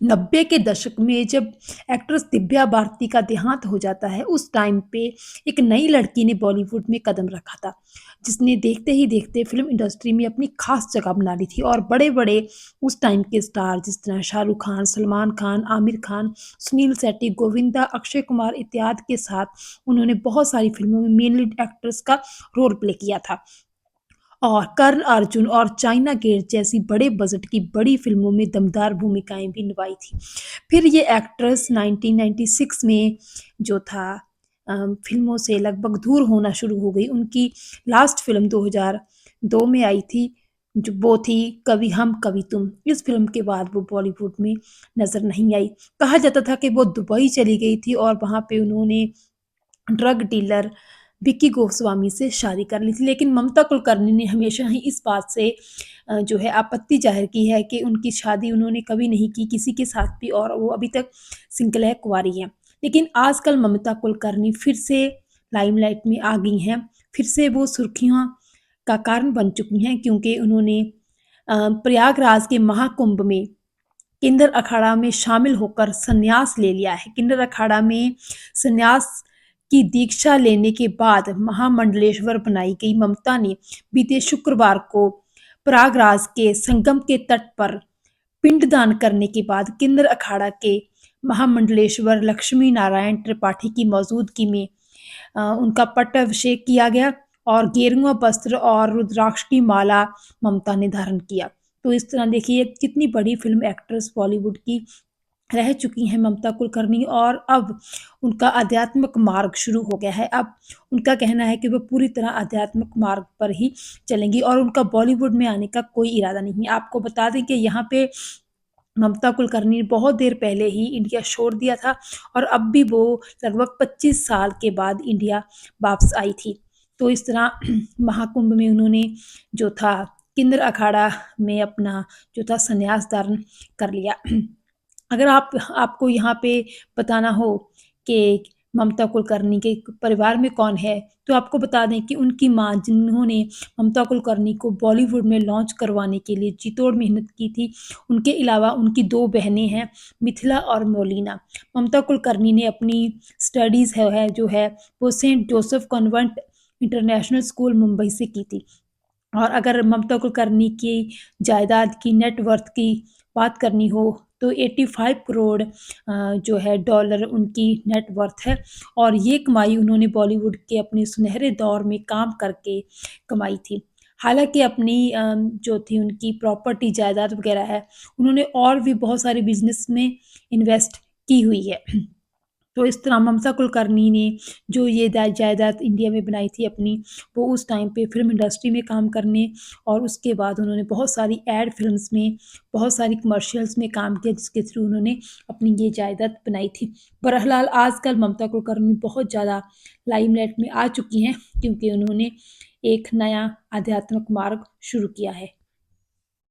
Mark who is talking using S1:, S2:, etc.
S1: 90 के दशक में जब एक्ट्रेस दिव्या भारती का देहांत हो जाता है, उस टाइम पे एक नई लड़की ने बॉलीवुड में कदम रखा था, जिसने देखते ही देखते फ़िल्म इंडस्ट्री में अपनी ख़ास जगह बना ली थी और बड़े-बड़े उस टाइम के स्टार जिस तरह शाहरुख खान, सलमान खान, आमिर खान, सुनील शेट्टी, गोविंदा, अक्षय कुमार इत्यादि के साथ उन्होंने बहुत सारी फ़िल्मों में मेन लीड एक्ट्रेस का रोल प्ले किया था। और कर्ण अर्जुन और चाइना गेट जैसी बड़े बजट की बड़ी फ़िल्मों में दमदार भूमिकाएँ भी निभाई थी। फिर ये एक्ट्रेस 1996 में जो था फ़िल्मों से लगभग दूर होना शुरू हो गई। उनकी लास्ट फ़िल्म 2002 में आई थी, जो वो थी कभी हम कभी तुम। इस फ़िल्म के बाद वो बॉलीवुड में नज़र नहीं आई। कहा जाता था कि वो दुबई चली गई थी और वहाँ पे उन्होंने ड्रग डीलर विक्की गोस्वामी से शादी कर ली थी। लेकिन ममता कुलकर्णी ने हमेशा ही इस बात से जो है आपत्ति ज़ाहिर की है कि उनकी शादी उन्होंने कभी नहीं की किसी के साथ भी और वो अभी तक सिंगल है, कुँवारी हैं। लेकिन आजकल ममता कुलकर्णी फिर से लाइमलाइट में आ गई हैं, फिर से वो सुर्खियों का कारण बन चुकी हैं क्योंकि उन्होंने प्रयागराज के महाकुंभ में किन्नर अखाड़ा में शामिल होकर संन्यास ले लिया है। किन्नर अखाड़ा में संन्यास की दीक्षा लेने के बाद महामंडलेश्वर बनाई गई ममता ने बीते शुक्रवार को प्रयागराज के संगम के तट पर पिंडदान करने के बाद किन्नर अखाड़ा के महामंडलेश्वर लक्ष्मी नारायण त्रिपाठी की मौजूदगी में उनका पट्टाभिषेक किया गया और गेरुआ वस्त्र और रुद्राक्ष की माला ममता ने धारण किया। तो इस तरह देखिए कितनी बड़ी फ़िल्म एक्ट्रेस बॉलीवुड की रह चुकी हैं ममता कुलकर्णी और अब उनका आध्यात्मिक मार्ग शुरू हो गया है। अब उनका कहना है कि वो पूरी तरह आध्यात्मिक मार्ग पर ही चलेंगी और उनका बॉलीवुड में आने का कोई इरादा नहीं है। आपको बता दें कि यहाँ पे ममता कुलकर्णी ने बहुत देर पहले ही इंडिया छोड़ दिया था और अब भी वो लगभग 25 साल के बाद इंडिया वापस आई थी। तो इस तरह महाकुंभ में उन्होंने जो था किन्नर अखाड़ा में अपना जो था संन्यास धारण कर लिया। अगर आपको यहाँ पे बताना हो कि ममता कुलकर्णी के परिवार में कौन है, तो आपको बता दें कि उनकी माँ जिन्होंने ममता कुलकर्णी को बॉलीवुड में लॉन्च करवाने के लिए जी तोड़ मेहनत की थी, उनके अलावा उनकी 2 बहनें हैं, मिथिला और मोलिना। ममता कुलकर्णी ने अपनी स्टडीज़ है जो है वो Saint Joseph Convent International School Mumbai से की थी। और अगर ममता कुलकर्णी की जायदाद की नेट वर्थ की बात करनी हो तो 85 करोड़ जो है डॉलर उनकी नेट वर्थ है और ये कमाई उन्होंने बॉलीवुड के अपने सुनहरे दौर में काम करके कमाई थी। हालाँकि अपनी जो थी उनकी प्रॉपर्टी जायदाद वग़ैरह है, उन्होंने और भी बहुत सारे बिज़नेस में इन्वेस्ट की हुई है। तो इस तरह ममता कुलकर्णी ने जो ये जायदाद इंडिया में बनाई थी अपनी, वो उस टाइम पे फ़िल्म इंडस्ट्री में काम करने और उसके बाद उन्होंने बहुत सारी एड फ़िल्म्स में, बहुत सारी कमर्शियल्स में काम किया जिसके थ्रू उन्होंने अपनी ये जायदाद बनाई थी। बहरहाल आजकल ममता कुलकर्णी बहुत ज़्यादा लाइमलाइट में आ चुकी हैं क्योंकि उन्होंने एक नया आध्यात्मिक मार्ग शुरू किया है।